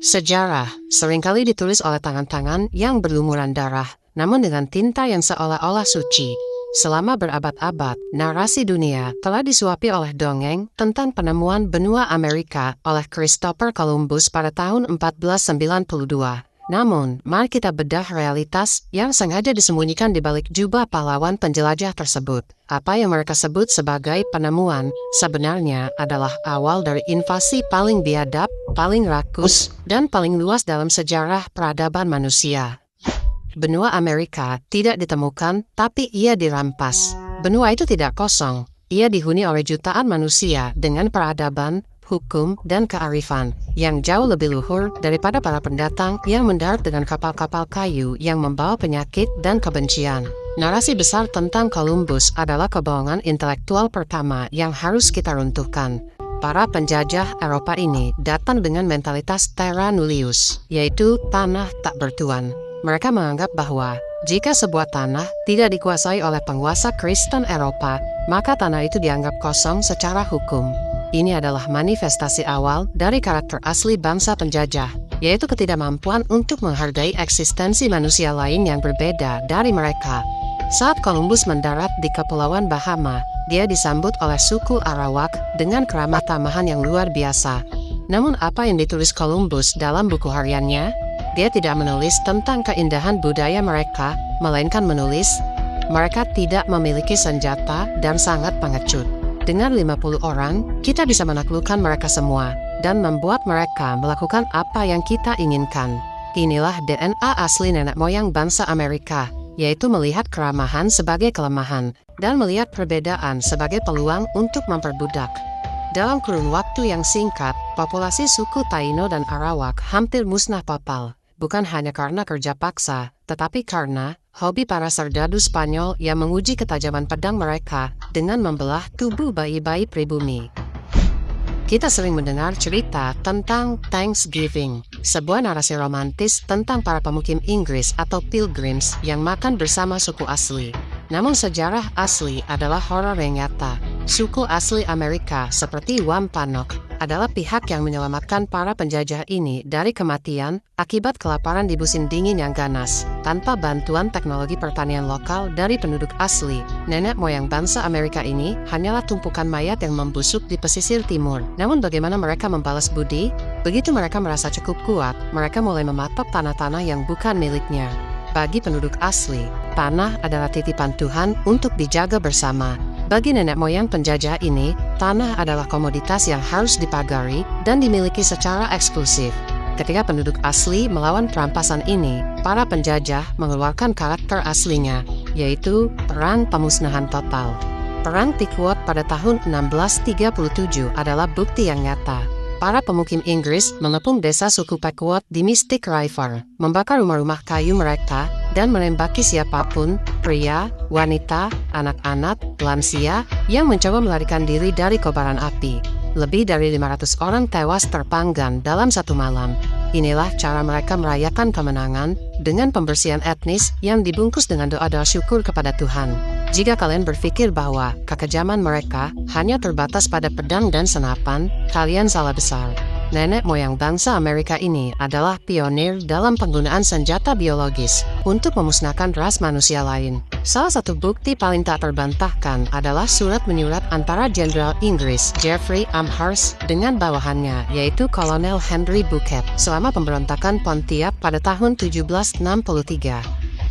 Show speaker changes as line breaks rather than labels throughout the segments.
Sejarah seringkali ditulis oleh tangan-tangan yang berlumuran darah, namun dengan tinta yang seolah-olah suci. Selama berabad-abad, narasi dunia telah disuapi oleh dongeng tentang penemuan benua Amerika oleh Christopher Columbus pada tahun 1492. Namun, mari kita bedah realitas yang sengaja disembunyikan di balik jubah pahlawan penjelajah tersebut. Apa yang mereka sebut sebagai penemuan sebenarnya adalah awal dari invasi paling biadab, paling rakus, dan paling luas dalam sejarah peradaban manusia. Benua Amerika tidak ditemukan, tapi ia dirampas. Benua itu tidak kosong. Ia dihuni oleh jutaan manusia dengan peradaban, hukum, dan kearifan yang jauh lebih luhur daripada para pendatang yang mendarat dengan kapal-kapal kayu yang membawa penyakit dan kebencian. Narasi besar tentang Columbus adalah kebohongan intelektual pertama yang harus kita runtuhkan. Para penjajah Eropa ini datang dengan mentalitas terra nullius, yaitu tanah tak bertuan. Mereka menganggap bahwa jika sebuah tanah tidak dikuasai oleh penguasa Kristen Eropa, maka tanah itu dianggap kosong secara hukum. Ini adalah manifestasi awal dari karakter asli bangsa penjajah, yaitu ketidakmampuan untuk menghargai eksistensi manusia lain yang berbeda dari mereka. Saat Columbus mendarat di Kepulauan Bahama, dia disambut oleh suku Arawak dengan keramat tamahan yang luar biasa. Namun apa yang ditulis Columbus dalam buku hariannya? Dia tidak menulis tentang keindahan budaya mereka, melainkan menulis, mereka tidak memiliki senjata dan sangat pengecut. Dengan 50 orang, kita bisa menaklukkan mereka semua, dan membuat mereka melakukan apa yang kita inginkan. Inilah DNA asli nenek moyang bangsa Amerika, yaitu melihat keramahan sebagai kelemahan, dan melihat perbedaan sebagai peluang untuk memperbudak. Dalam kurun waktu yang singkat, populasi suku Taino dan Arawak hampir musnah total. Bukan hanya karena kerja paksa, tetapi karena hobi para serdadu Spanyol yang menguji ketajaman pedang mereka dengan membelah tubuh bayi-bayi pribumi. Kita sering mendengar cerita tentang Thanksgiving, sebuah narasi romantis tentang para pemukim Inggris atau pilgrims yang makan bersama suku asli. Namun sejarah asli adalah horor yang nyata. Suku asli Amerika seperti Wampanoag adalah pihak yang menyelamatkan para penjajah ini dari kematian akibat kelaparan di musim dingin yang ganas. Tanpa bantuan teknologi pertanian lokal dari penduduk asli, nenek moyang bangsa Amerika ini hanyalah tumpukan mayat yang membusuk di pesisir timur. Namun bagaimana mereka membalas budi? Begitu mereka merasa cukup kuat, mereka mulai mematok tanah-tanah yang bukan miliknya. Bagi penduduk asli, tanah adalah titipan Tuhan untuk dijaga bersama. Bagi nenek moyang penjajah ini, tanah adalah komoditas yang harus dipagari dan dimiliki secara eksklusif. Ketika penduduk asli melawan perampasan ini, para penjajah mengeluarkan karakter aslinya, yaitu perang pemusnahan total. Perang Pequot pada tahun 1637 adalah bukti yang nyata. Para pemukim Inggris mengepung desa suku Pequot di Mystic River, membakar rumah-rumah kayu mereka, dan menembaki siapapun, pria, wanita, anak-anak, lansia, yang mencoba melarikan diri dari kobaran api. Lebih dari 500 orang tewas terpanggang dalam satu malam. Inilah cara mereka merayakan kemenangan dengan pembersihan etnis yang dibungkus dengan doa-doa syukur kepada Tuhan. Jika kalian berpikir bahwa kekejaman mereka hanya terbatas pada pedang dan senapan, kalian salah besar. Nenek moyang bangsa Amerika ini adalah pionir dalam penggunaan senjata biologis untuk memusnahkan ras manusia lain. Salah satu bukti paling tak terbantahkan adalah surat menyurat antara Jenderal Inggris Geoffrey Amherst dengan bawahannya, yaitu Kolonel Henry Bouquet, selama pemberontakan Pontiac pada tahun 1763.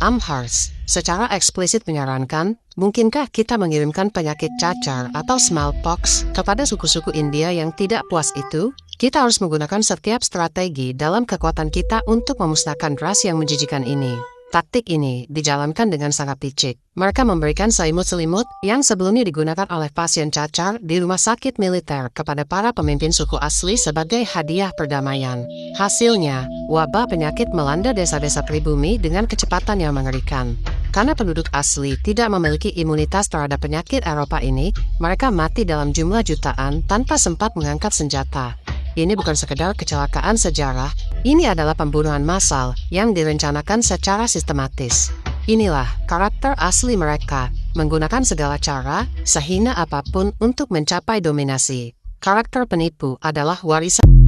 Amherst secara eksplisit menyarankan, mungkinkah kita mengirimkan penyakit cacar atau smallpox kepada suku-suku India yang tidak puas itu? Kita harus menggunakan setiap strategi dalam kekuatan kita untuk memusnahkan ras yang menjijikan ini. Taktik ini dijalankan dengan sangat licik. Mereka memberikan selimut-selimut yang sebelumnya digunakan oleh pasien cacar di rumah sakit militer kepada para pemimpin suku asli sebagai hadiah perdamaian. Hasilnya, wabah penyakit melanda desa-desa pribumi dengan kecepatan yang mengerikan. Karena penduduk asli tidak memiliki imunitas terhadap penyakit Eropa ini, mereka mati dalam jumlah jutaan tanpa sempat mengangkat senjata. Ini bukan sekedar kecelakaan sejarah, ini adalah pembunuhan massal yang direncanakan secara sistematis. Inilah karakter asli mereka, menggunakan segala cara, sehina apapun untuk mencapai dominasi. Karakter penipu adalah warisan